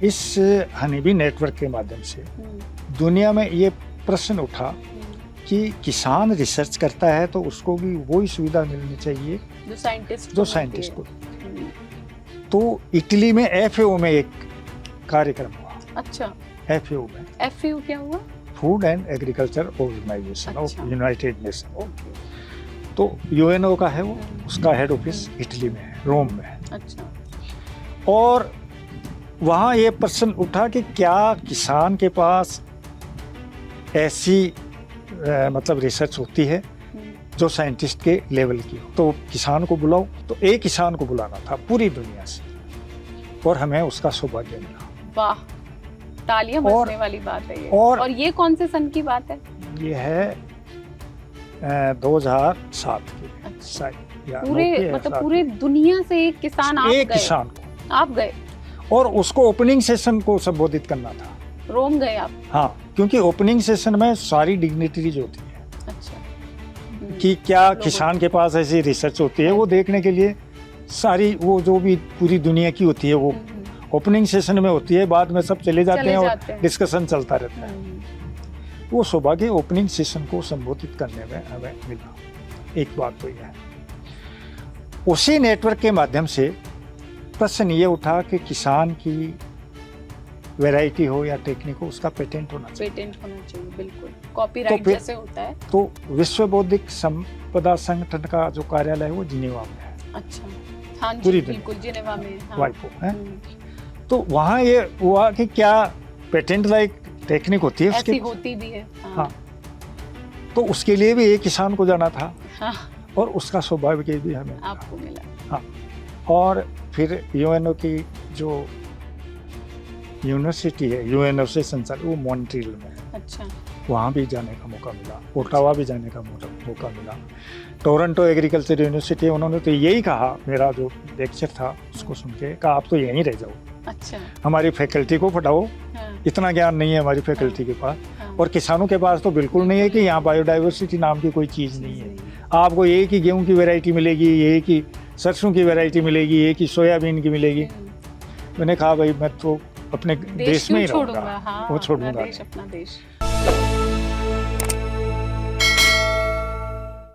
इस honeybee network के माध्यम से दुनिया में ये प्रश्न उठा कि किसान रिसर्च करता है तो उसको भी वही सुविधा मिलनी चाहिए जो साइंटिस्ट को। तो इटली में FAO में एक कार्यक्रम हुआ। अच्छा, FAO में FAO क्या हुआ? Food and Agriculture Organization of United Nation. Okay, तो UNO का है वो, उसका हेड ऑफिस इटली में है, रोम में है। अच्छा, और वहाँ ये प्रश्न उठा कि क्या किसान के पास ऐसी मतलब रिसर्च होती है जो साइंटिस्ट के लेवल की हो। तो किसान को बुलाओ, तो एक किसान को बुलाना था पूरी दुनिया से, और हमें उसका सौभाग्य मिला। वाह, तालियां बजने वाली बात है ये। और ये कौन से सन की बात है? ये है 2007 की। अच्छा। या पूरे मतलब पूरे दुनिया से एक किसान एक किसान को आप गए और उसको ओपनिंग सेशन को संबोधित करना था। रोम गए आप? हाँ, क्योंकि ओपनिंग सेशन में सारी डिग्निटरीज होती है। अच्छा। कि क्या किसान के पास ऐसी रिसर्च होती है, वो देखने के लिए सारी वो जो भी पूरी दुनिया की होती है वो ओपनिंग सेशन में होती है। बाद में सब चले जाते हैं और डिस्कशन चलता रहता है। वो सौभाग्य ओपनिंग सेशन को संबोधित करने में हमें मिला। एक बात तो यह है। उसी नेटवर्क के माध्यम से प्रश्न ये उठा कि किसान की वैरायटी हो या टेक्निक हो, उसका पेटेंट होना चाहिए। पेटेंट होना चाहिए, बिल्कुल कॉपीराइट जैसे होता है। तो विश्व बौद्धिक संपदा संगठन का जो कार्यालय है वो जिनेवा में है। अच्छा, हाँ जी, पूरी बिल्कुल जिनेवा में। हाँ। वाइपो है। तो वहाँ ये हुआ कि क्या पेटेंट लाइक टेक्निक होती है, ऐसी होती भी है। हाँ। तो उसके लिए भी एक किसान को जाना था। हाँ। और उसका सौभाग्य भी हमें आपको मिला। हाँ। और फिर UNO की जो यूनिवर्सिटी है, UNO से संचालित, वो मॉन्ट्रियल में है। अच्छा। वहाँ भी जाने का मौका मिला, ओटावा भी जाने का मौका मिला। टोरंटो एग्रीकल्चर यूनिवर्सिटी, उन्होंने तो यही कहा, मेरा जो लेक्चर था उसको सुन के कहा आप तो यहीं रह जाओ। अच्छा। हमारी फैकल्टी को पढ़ाओ। हाँ। इतना ज्ञान नहीं है हमारी फैकल्टी के पास। हाँ। और किसानों के पास तो बिल्कुल नहीं है कि यहाँ बायोडाइवर्सिटी नाम की कोई चीज़ नहीं है। आपको एक ही गेहूँ की वैरायटी मिलेगी, एक ही सरसों की वैरायटी मिलेगी, एक ही सोयाबीन की मिलेगी। मैंने कहा भाई मैं तो अपने देश में ही रहूँगा। हाँ, वो छोड़ूंगा अपना देश।